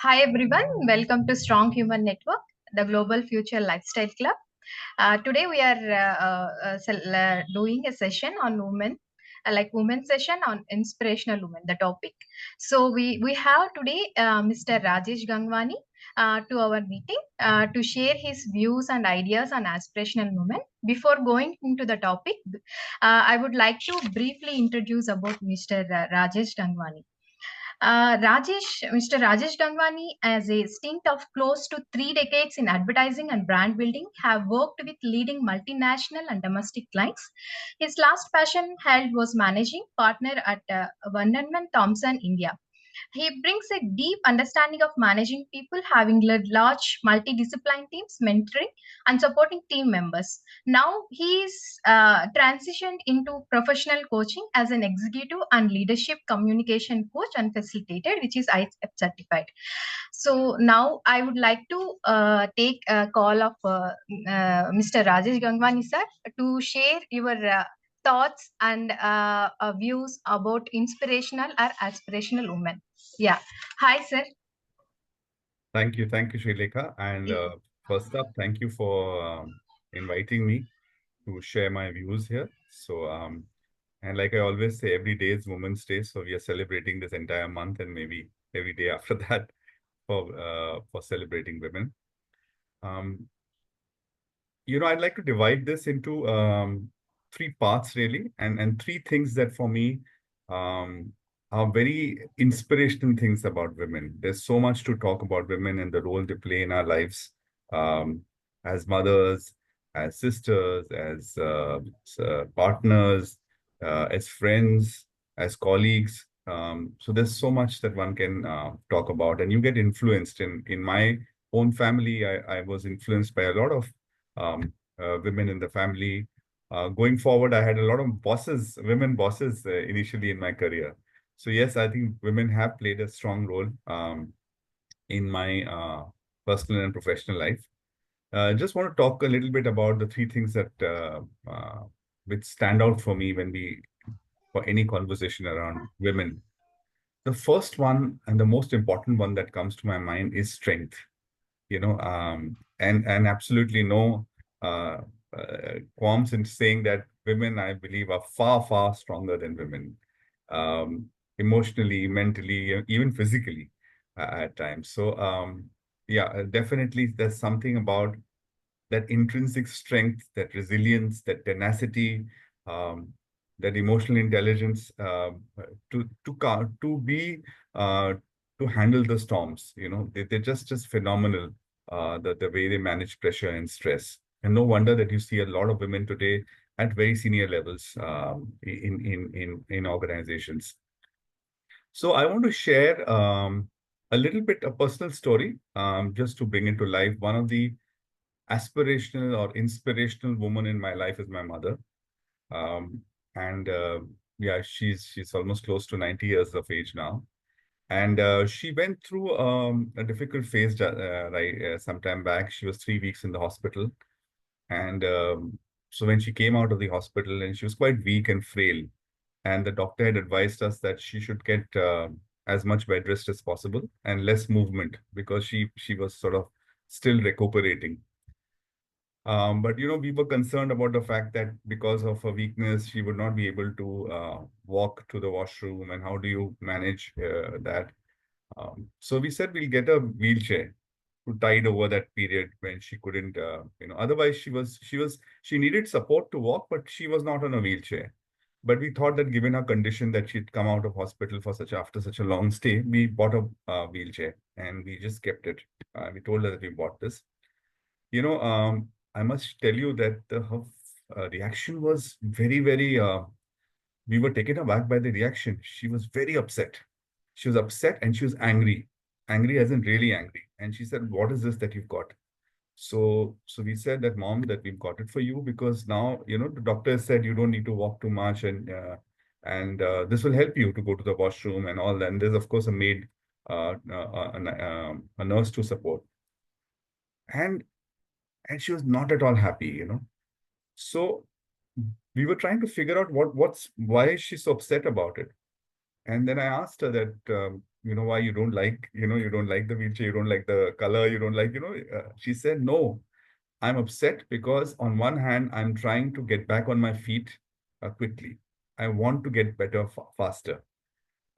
Hi everyone, welcome to Strong Human Network, the Global Future Lifestyle Club. Today we are doing a session on women, women session on inspirational women, the topic. So we have today Mr. Rajesh Gangwani to our meeting to share his views and ideas on aspirational women. Before going into the topic, I would like to briefly introduce about Mr. Rajesh Gangwani. Mr. Rajesh Gangwani, as a stint of close to 3 decades in advertising and brand building, have worked with leading multinational and domestic clients. His last passion held was managing partner at Vanderman Thompson India. He brings a deep understanding of managing people, having led large multidiscipline teams, mentoring and supporting team members. Now he's transitioned into professional coaching as an executive and leadership communication coach and facilitator, which is ICF certified. So now I would like to take a call of Mr. Rajesh Gangwani sir to share your thoughts and views about inspirational or aspirational women. Yeah. Hi, sir. Thank you, Shailaja. And first up, thank you for inviting me to share my views here. So, and like I always say, every day is Women's Day, so we are celebrating this entire month and maybe every day after that for celebrating women. I'd like to divide this into three parts really, and three things that for me are very inspirational things about women. There's so much to talk about women and the role they play in our lives um, as mothers, as sisters, as partners, as friends, as colleagues. So there's so much that one can talk about, and you get influenced. In my own family, I was influenced by a lot of women in the family. Going forward, I had a lot of bosses, women bosses initially in my career. So yes, I think women have played a strong role in my personal and professional life. Just want to talk a little bit about the three things that which stand out for me for any conversation around women. The first one and the most important one that comes to my mind is strength. And absolutely no uh, qualms in saying that women, I believe, are far, far stronger than women, emotionally, mentally, even physically at times. So, yeah, definitely there's something about that intrinsic strength, that resilience, that tenacity, um, that emotional intelligence to be uh, to handle the storms. They're just phenomenal. The way they manage pressure and stress, and no wonder that you see a lot of women today at very senior levels in organizations. So I want to share a little bit a personal story just to bring it to life. One of the aspirational or inspirational woman in my life is my mother. Um, and yeah, she's almost close to 90 years of age now. And she went through a difficult phase some time back. She was 3 weeks in the hospital. And so when she came out of the hospital, and she was quite weak and frail, and the doctor had advised us that she should get as much bed rest as possible and less movement because she was sort of still recuperating. But we were concerned about the fact that because of her weakness, she would not be able to walk to the washroom. And how do you manage that? So we said we'll get a wheelchair to tide over that period when she couldn't. Otherwise she needed support to walk, but she was not on a wheelchair. But we thought that given her condition that she'd come out of hospital after such a long stay, we bought a wheelchair and we just kept it. We told her that we bought this. I must tell you that her reaction was very, very, we were taken aback by the reaction. She was very upset. She was upset and she was angry. Angry as in really angry. And she said, "What is this that you've got?" So we said that, "Mom, that we've got it for you because now, the doctor said you don't need to walk too much and this will help you to go to the washroom and all that." And there's, of course, a maid, a nurse to support. And she was not at all happy. So we were trying to figure out why is she so upset about it. And then I asked her that, why you don't like, you don't like the wheelchair, you don't like the color, you don't like, she said, no, I'm upset because on one hand, I'm trying to get back on my feet quickly. I want to get better faster.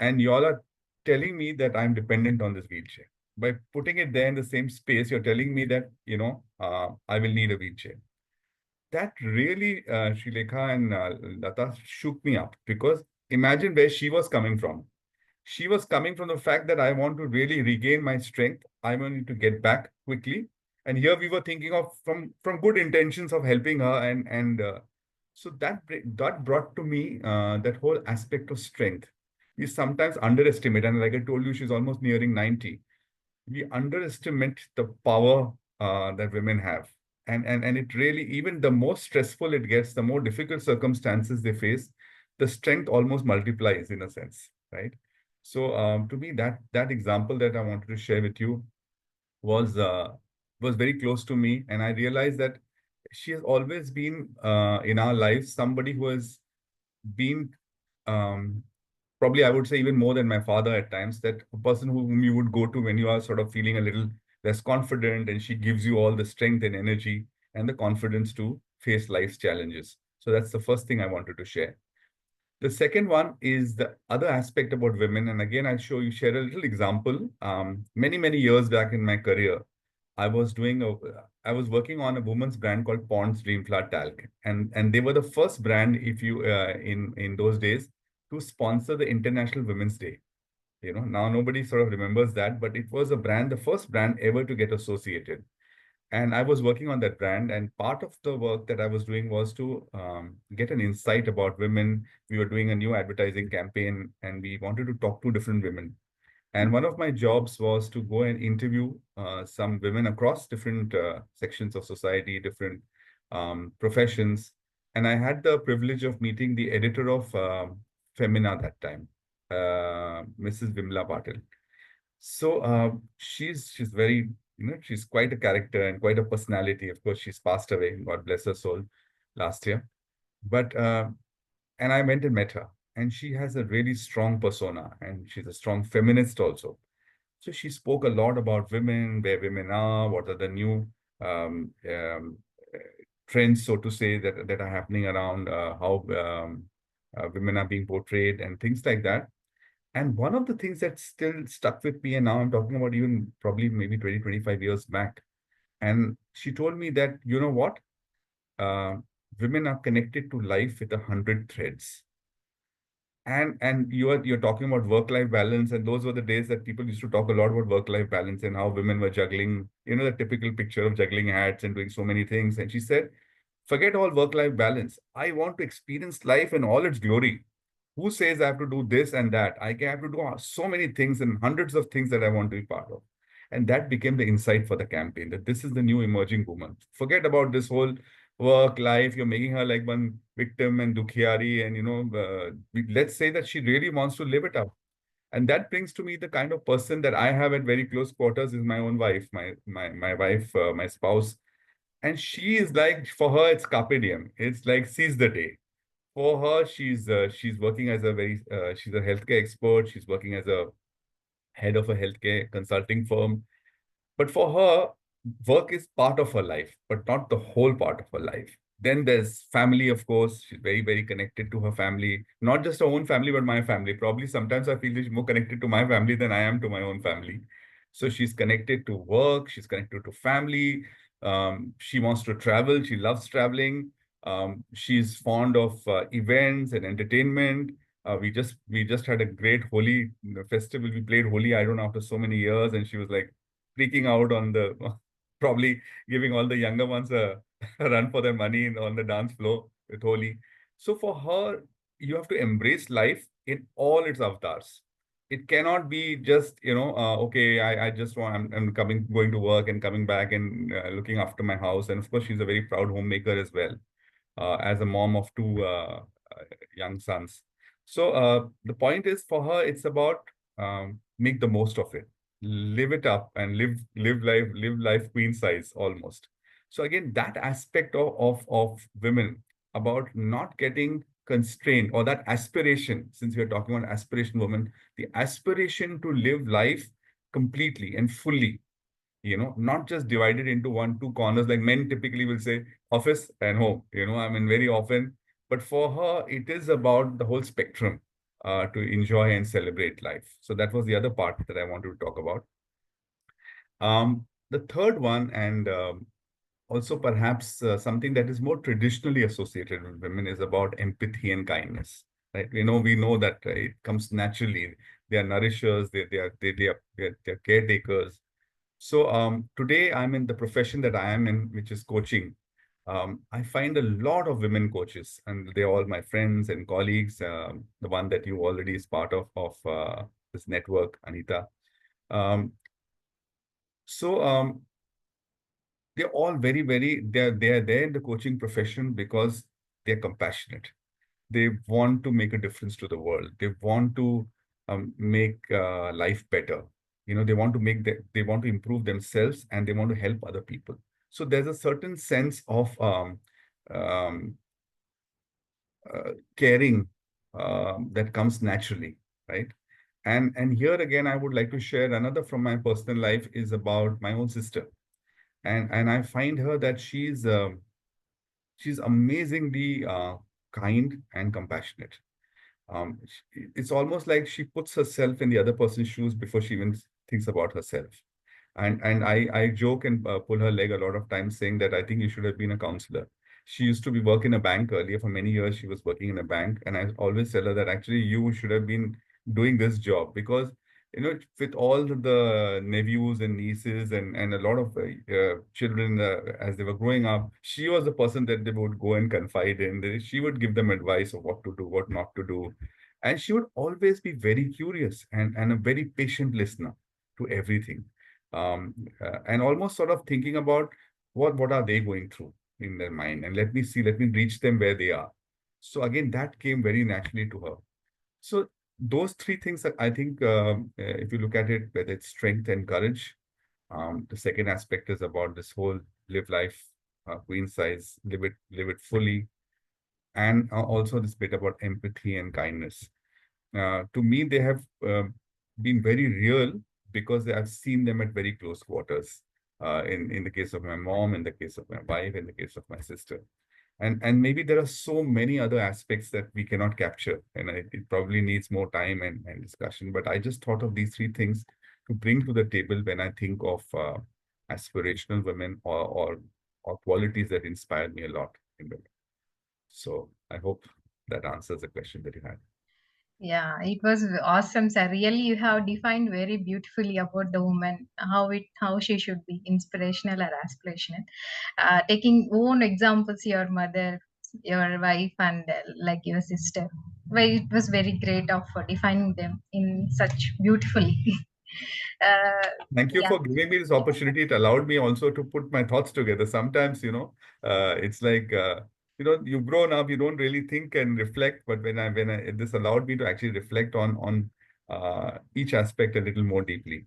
And y'all are telling me that I'm dependent on this wheelchair. By putting it there in the same space, you're telling me that, I will need a wheelchair. That really, Shrilekha and Lata shook me up, because imagine where she was coming from. She was coming from the fact that I want to really regain my strength. I want to get back quickly. And here we were thinking of from good intentions of helping her, and so that brought to me that whole aspect of strength. We sometimes underestimate, and like I told you, she's almost nearing 90. We underestimate the power that women have. And it really, even the more stressful it gets, the more difficult circumstances they face, the strength almost multiplies in a sense, right? So to me, that example that I wanted to share with you was very close to me, and I realized that she has always been in our lives somebody who has been um, probably, I would say, even more than my father at times, that a person whom you would go to when you are sort of feeling a little less confident, and she gives you all the strength and energy and the confidence to face life's challenges. So that's the first thing I wanted to share. The second one is the other aspect about women. And again, I'll share a little example. Many years back in my career, I was doing I was working on a woman's brand called Pond's Dream Flower Talc, and they were the first brand, if you in those days, to sponsor the International Women's Day. Now nobody sort of remembers that, but it was a brand, the first brand ever to get associated. And I was working on that brand, and part of the work that I was doing was to get an insight about women. We were doing a new advertising campaign, and we wanted to talk to different women. And one of my jobs was to go and interview some women across different sections of society, different professions. And I had the privilege of meeting the editor of Femina that time, Mrs. Vimla Patil. So she's very, she's quite a character and quite a personality. Of course, she's passed away, God bless her soul, last year. But and I went and met her, and she has a really strong persona, and she's a strong feminist also. So she spoke a lot about women, where women are, what are the new um, um, uh, trends, so to say, that are happening around, how women are being portrayed and things like that. And one of the things that still stuck with me, and now I'm talking about even probably maybe 20, 25 years back. And she told me that, you know what? Uh, Women are connected to life with 100 threads. And you're talking about work-life balance, and those were the days that people used to talk a lot about work-life balance and how women were juggling, the typical picture of juggling hats and doing so many things. And she said, forget all work-life balance. I want to experience life in all its glory. Who says I have to do this and that? I have to do so many things and hundreds of things that I want to be part of. And that became the insight for the campaign, that this is the new emerging woman. Forget about this whole work life. You're making her like one victim and dukhiari. And, let's say that she really wants to live it up. And that brings to me the kind of person that I have at very close quarters is my own wife, my wife, my spouse. And she is like, for her, it's carpe diem. It's like seize the day. For her, she's working as a she's a healthcare expert. She's working as a head of a healthcare consulting firm. But for her, work is part of her life, but not the whole part of her life. Then there's family, of course. She's very connected to her family, not just her own family, but my family. Probably sometimes I feel she's more connected to my family than I am to my own family. So she's connected to work, she's connected to family. She wants to travel, she loves traveling. She's fond of events and entertainment. We just had a great Holi festival. We played Holi, I don't know, after so many years, and she was like freaking out on the probably giving all the younger ones a, a run for their money on the dance floor with Holi. So for her, you have to embrace life in all its avatars. It cannot be just, okay, I just want, I'm going to work and coming back and looking after my house. And of course, she's a very proud homemaker as well, as a mom of two young sons. So the point is, for her, it's about make the most of it, live it up, and live life queen size almost. So again, that aspect of women, about not getting constraint or that aspiration, since we are talking about aspirational women, the aspiration to live life completely and fully, not just divided into one, two corners, like men typically will say office and home, I mean, very often. But for her, it is about the whole spectrum to enjoy and celebrate life. So that was the other part that I wanted to talk about. The third one, and also perhaps something that is more traditionally associated with women, is about empathy and kindness. Right? We know that it comes naturally. They are nourishers. They are caretakers. So today I'm in the profession that I am in, which is coaching. I find a lot of women coaches, and they're all my friends and colleagues. The one that you already is part of this network, Anita. Um, so they're all they're there in the coaching profession because they're compassionate. They want to make a difference to the world. They want to make life better. They want to they want to improve themselves, and they want to help other people. So there's a certain sense of um, caring that comes naturally, right? And here again, I would like to share another from my personal life, is about my own sister. And I find her that she's amazingly kind and compassionate. It's almost like she puts herself in the other person's shoes before she even thinks about herself. And I joke and pull her leg a lot of times, saying that I think you should have been a counselor. She used to be work in a bank earlier. For many years she was working in a bank, and I always tell her that actually you should have been doing this job, because with all the nephews and nieces and a lot of children, as they were growing up, she was the person that they would go and confide in. She would give them advice of what to do, what not to do. And she would always be very curious and a very patient listener to everything. And almost sort of thinking about what are they going through in their mind, and let me reach them where they are. So again, that came very naturally to her. So those three things that I think, if you look at it, whether it's strength and courage, the second aspect is about this whole live life, queen size, live it fully, and also this bit about empathy and kindness. To me, they have been very real, because I've seen them at very close quarters. In the case of my mom, in the case of my wife, in the case of my sister. And maybe there are so many other aspects that we cannot capture, and it probably needs more time and discussion. But I just thought of these three things to bring to the table when I think of aspirational women, or qualities that inspire me a lot in women. So I hope that answers the question that you had. Yeah, it was awesome, sir. Really, you have defined very beautifully about the woman, how she should be inspirational or aspirational. Taking own examples, your mother, your wife, and like your sister. Well, it was very great of defining them in such beautifully. uh, Thank you yeah. for giving me this opportunity. It allowed me also to put my thoughts together. Sometimes, it's like, you've grown up, you don't really think and reflect. But when this allowed me to actually reflect on each aspect a little more deeply.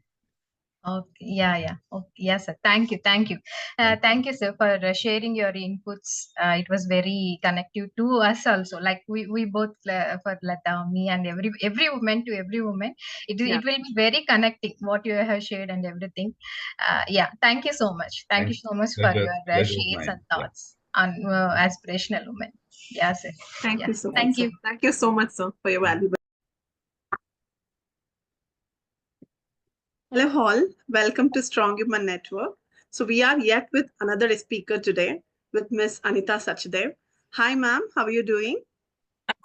Okay, yeah, yeah. Okay, yes, sir. Thank you, thank you, Thank you. thank you, sir, for sharing your inputs. It was very connective to us also. Like we both for Lata, me, and every woman to every woman. Yeah. It will be very connecting what you have shared and everything. Yeah, thank you so much. Thank you Thank so much for Pleasure. your Pleasure is shares and mine. Yeah. thoughts on aspirational women. Yes, sir. Thank Yeah, you so much, thank sir. you. Thank you so much, sir, for your valuable. Hello, all. Welcome to Strong Human Network. So we are yet with another speaker today with Ms. Anitha Sachdev. Hi, ma'am. How are you doing?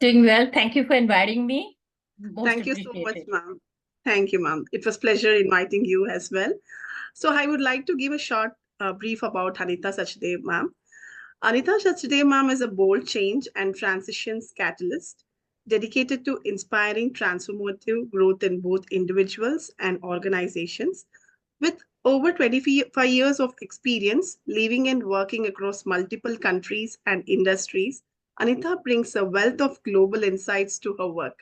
Doing well. Thank you for inviting me. Most Thank you so much, appreciated. ma'am. Thank you, ma'am. It was pleasure inviting you as well. So I would like to give a short brief about Anitha Sachdev, ma'am. Anitha Sachdev, ma'am, is a bold change and transitions catalyst dedicated to inspiring transformative growth in both individuals and organizations. With over 25 years of experience living and working across multiple countries and industries, Anitha brings a wealth of global insights to her work.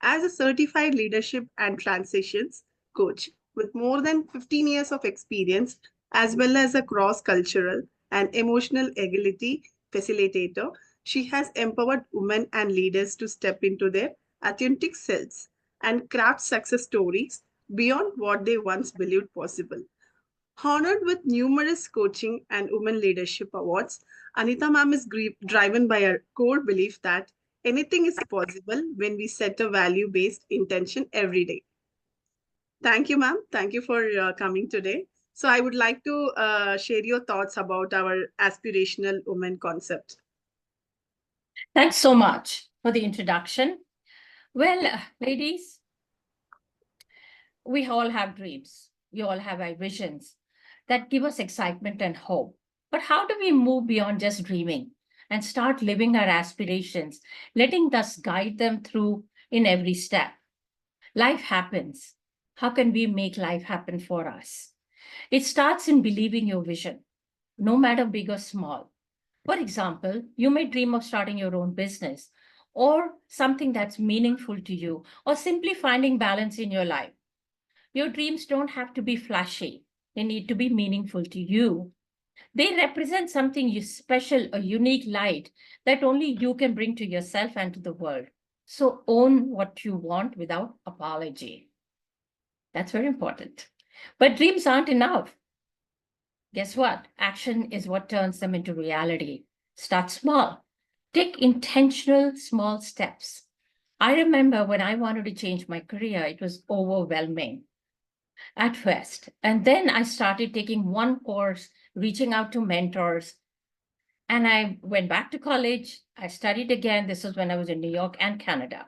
As a certified leadership and transitions coach with more than 15 years of experience, as well as a cross cultural and emotional agility facilitator, She has empowered women and leaders to step into their authentic selves and craft success stories beyond what they once believed possible. Honored with numerous coaching and women leadership awards, Anita ma'am is driven by a core belief that anything is possible when we set a value based intention every day. Thank you, ma'am. Thank you for coming today. So, I would like to share your thoughts about our aspirational women concept. Thanks so much for the introduction. Well, ladies, we all have dreams. We all have our visions that give us excitement and hope. But how do we move beyond just dreaming and start living our aspirations, letting us guide them through in every step? Life happens. How can we make life happen for us? It starts in believing your vision, no matter big or small. For example, you may dream of starting your own business or something that's meaningful to you, or simply finding balance in your life. Your dreams don't have to be flashy, they need to be meaningful to you. They represent something special, a unique light that only you can bring to yourself and to the world. So own what you want without apology. That's very important. But dreams aren't enough. Guess what? Action is what turns them into reality. Start small. Take intentional small steps. I remember when I wanted to change my career, it was overwhelming at first. And then I started taking one course, reaching out to mentors. And I went back to college. I studied again. This was when I was in New York and Canada.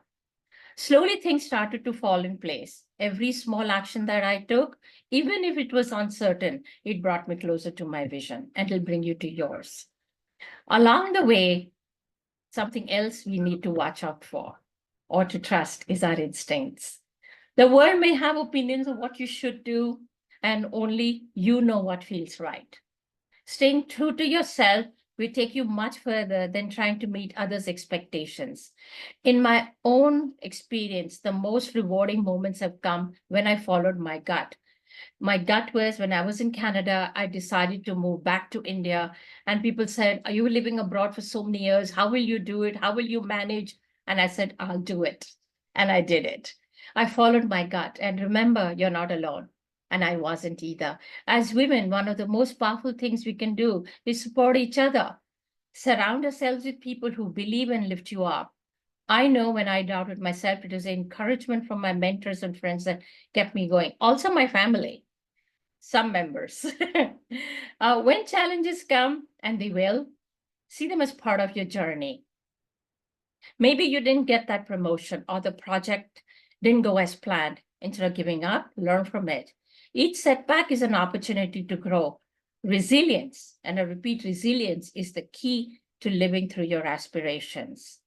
Slowly, things started to fall in place. Every small action that I took, even if it was uncertain, it brought me closer to my vision, and it'll bring you to yours. Along the way, something else we need to watch out for or to trust is our instincts. The world may have opinions of what you should do, and only you know what feels right. Staying true to yourself will take you much further than trying to meet others' expectations. In my own experience, the most rewarding moments have come when I followed my gut. My gut was when I was in Canada, I decided to move back to India, and people said, "Are you living abroad for so many years? How will you do it? How will you manage?" And I said, "I'll do it." And I did it. I followed my gut. And remember, you're not alone. And I wasn't either. As women, one of the most powerful things we can do is support each other. Surround ourselves with people who believe and lift you up. I know when I doubted myself, it was encouragement from my mentors and friends that kept me going. Also, my family, some members. When challenges come, and they will, see them as part of your journey. Maybe you didn't get that promotion or the project didn't go as planned. Instead of giving up, learn from it. Each setback is an opportunity to grow. Resilience, and I repeat, resilience is the key to living through your aspirations.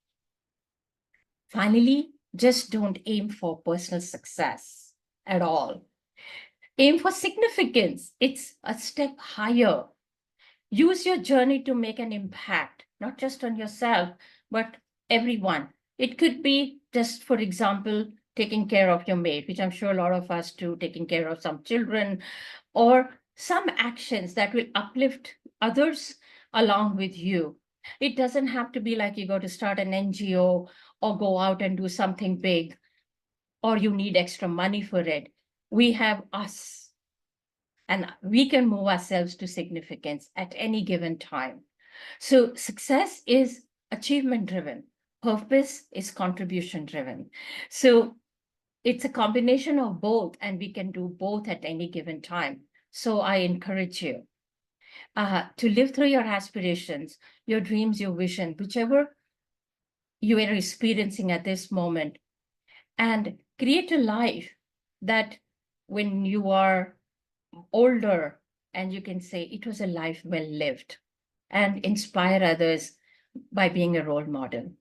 Finally, just don't aim for personal success at all. Aim for significance. It's a step higher. Use your journey to make an impact, not just on yourself, but everyone. It could be just, for example, taking care of your mate, which I'm sure a lot of us do, taking care of some children, or some actions that will uplift others along with you. It doesn't have to be like you go to start an NGO or go out and do something big, or you need extra money for it. We have us, and we can move ourselves to significance at any given time. So success is achievement driven. Purpose is contribution driven. So it's a combination of both, and we can do both at any given time. So I encourage you to live through your aspirations, your dreams, your vision, whichever you are experiencing at this moment, and create a life that when you are older, and you can say it was a life well lived, and inspire others by being a role model.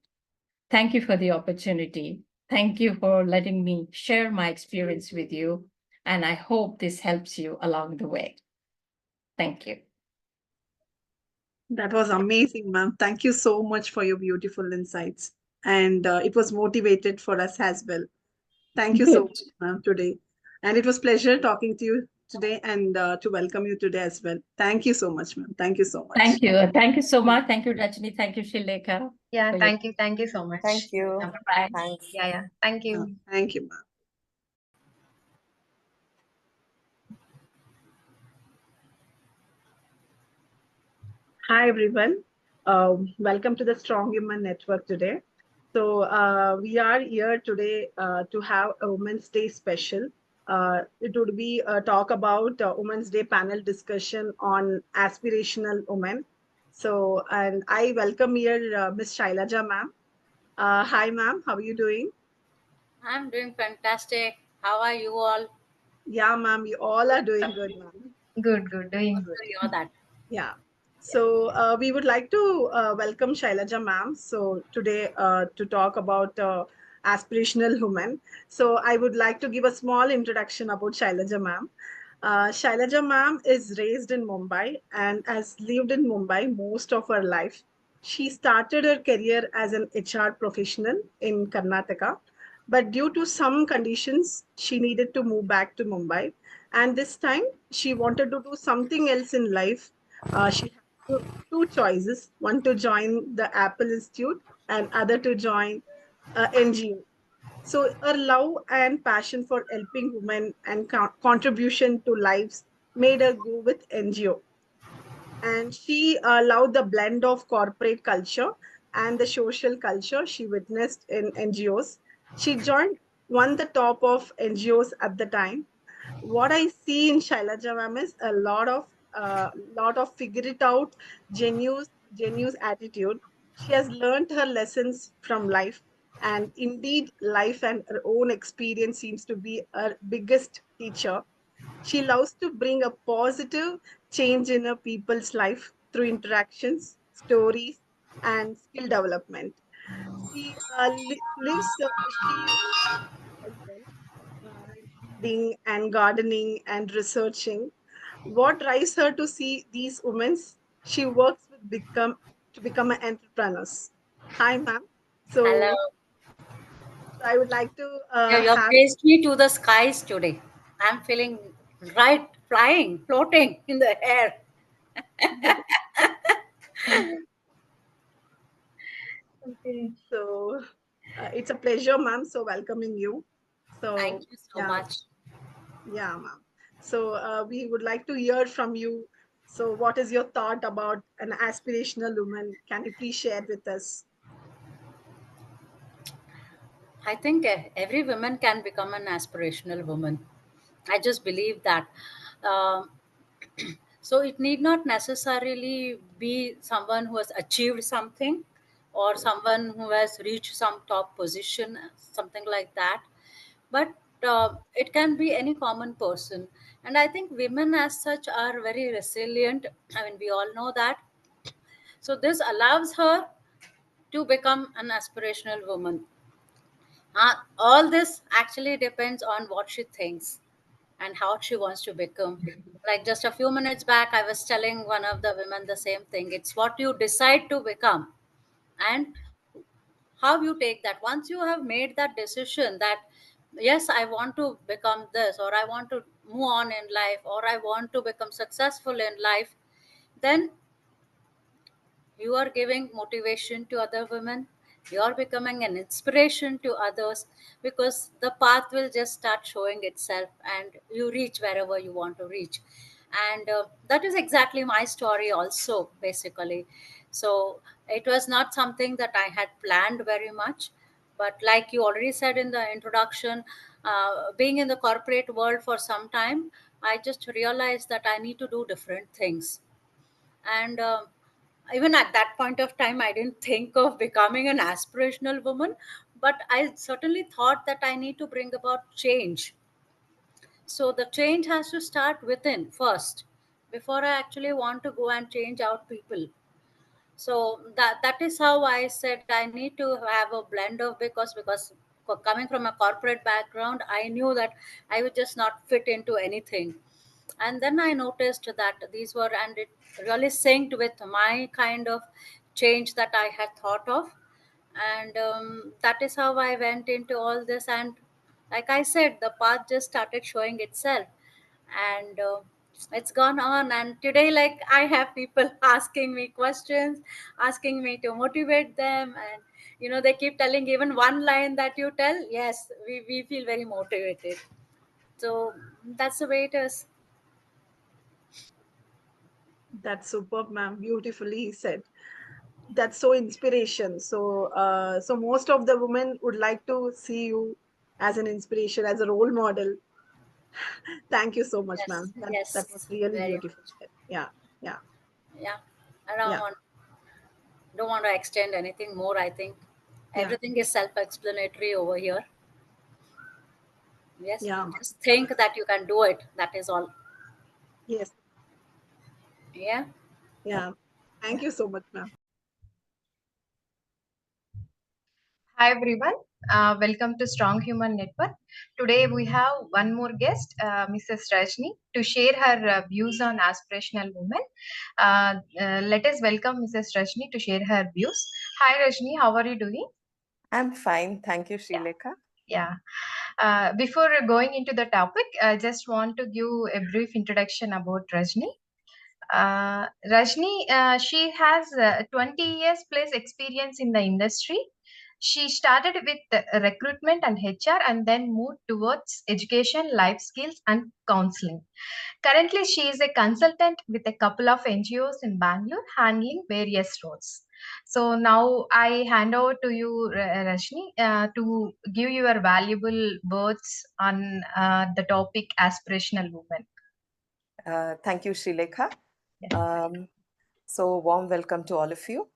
Thank you for the opportunity. Thank you for letting me share my experience with you. And I hope this helps you along the way. Thank you. That was amazing, ma'am. Thank you so much for your beautiful insights. And it was motivated for us as well. Thank you so Good. much, ma'am, today. And it was pleasure talking to you today and to welcome you today as well. Thank you so much, ma'am. Thank you so much. Thank you. Thank you so much. Thank you, Rajini. Thank you, Shailaja. Yeah, for your- thank you. Thank you so much. Thank you. Bye-bye. Thanks. Yeah. Thank you. Thank you, ma'am. Hi, everyone. Welcome to the Strong Human Network today. So, we are here today to have a Women's Day special. It would be a talk about Women's Day panel discussion on aspirational women. So, and I welcome here Ms. Shailaja, ma'am. Hi, ma'am. How are you doing? I'm doing fantastic. How are you all? Yeah, ma'am. You all are doing good, ma'am. Good, doing good. Hear that. Yeah. So we would like to welcome Shailaja ma'am. So today to talk about aspirational women. So I would like to give a small introduction about Shailaja ma'am. Shailaja ma'am is raised in Mumbai and has lived in Mumbai most of her life. She started her career as an HR professional in Karnataka, but due to some conditions, she needed to move back to Mumbai. And this time, she wanted to do something else in life. She had two choices: one to join the Apple Institute, and other to join NGO. So her love and passion for helping women and contribution to lives made her go with NGO. And she loved the blend of corporate culture and the social culture she witnessed in NGOs. She joined one the top of NGOs at the time. What I see in Shailaja ma'am is a lot of figure it out, genuine, genuine attitude. She has learned her lessons from life, and indeed, life and her own experience seems to be her biggest teacher. She loves to bring a positive change in a people's life through interactions, stories, and skill development. She lives. She as well, reading and gardening and researching. What drives her to see these women? She works with become an entrepreneurs. Hi, ma'am. Hello. So I would like to You have have. raised me to the skies today. I'm feeling right, flying, floating in the air. Okay. So it's a pleasure, ma'am. So welcoming you. Thank So you so yeah, much. yeah, ma'am. So we would like to hear from you. So what is your thought about an aspirational woman? Can you please share with us? I think every woman can become an aspirational woman. I just believe that. Um so it need not necessarily be someone who has achieved something or someone who has reached some top position, something like that. But it can be any common person. And I think women as such are very resilient. I mean, we all know that. So this allows her to become an aspirational woman. All this actually depends on what she thinks and how she wants to become. Like just a few minutes back, I was telling one of the women the same thing. It's what you decide to become and how you take that. Once you have made that decision that, yes, I want to become this, or I want to move on in life, or I want to become successful in life, then you are giving motivation to other women, you are becoming an inspiration to others, because the path will just start showing itself and you reach wherever you want to reach. And that is exactly my story also, basically. So it was not something that I had planned very much, but like you already said in the introduction, being in the corporate world for some time, I just realized that I need to do different things. And even at that point of time, I didn't think of becoming an aspirational woman, but I certainly thought that I need to bring about change. So the change has to start within first before I actually want to go and change out people. So that is how I said I need to have a blend of, because coming from a corporate background, I knew that I would just not fit into anything. And then I noticed that these were, and it really synced with my kind of change that I had thought of. And that is how I went into all this. And like I said, the path just started showing itself. and it's gone on. And today, like, I have people asking me questions, asking me to motivate them, and they keep telling even one line that you tell, yes, we feel very motivated. So that's the way it is. That's superb, ma'am. Beautifully said. That's so inspiration. So most of the women would like to see you as an inspiration, as a role model. Thank you so much, Yes, ma'am. That was yes, really very beautiful. much. Yeah, yeah, Yeah, I yeah, don't want to extend anything more. I think yeah, everything is self-explanatory over here. Yes, yeah. just think that you can do it. That is all. Yes, Yeah. yeah. Thank you so much, ma'am. Hi everyone, welcome to Strong Human Network. Today we have one more guest, Mrs. Rajni, to share her views on aspirational women. Let us welcome Mrs. Rajni to share her views. Hi Rajni, how are you doing? I'm fine. Thank you, Yeah, Shrilekha. yeah. Before going into the topic, I just want to give a brief introduction about Rajni. Rajni, she has 20 years plus experience in the industry. She started with recruitment and HR and then moved towards education, life skills, and counseling. Currently, she is a consultant with a couple of NGOs in Bangalore handling various roles. So now I hand over to you, Rajni, to give your valuable words on the topic aspirational women. Thank you, Shrilekha. Yeah. So warm welcome to all of you.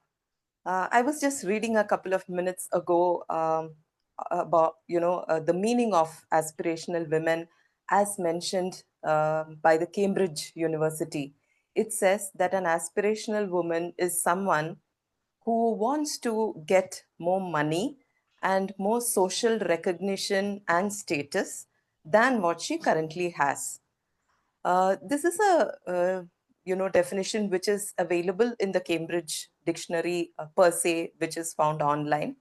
I was just reading a couple of minutes ago about the meaning of aspirational women, as mentioned by the Cambridge University. It says that an aspirational woman is someone who wants to get more money and more social recognition and status than what she currently has. This is a definition which is available in the Cambridge Dictionary per se, which is found online.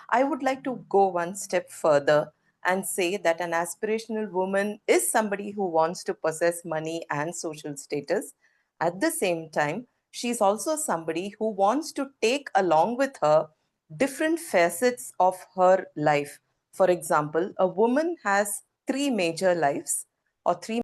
I would like to go one step further and say that an aspirational woman is somebody who wants to possess money and social status. At the same time, she's also somebody who wants to take along with her different facets of her life. For example, a woman has three major lives or three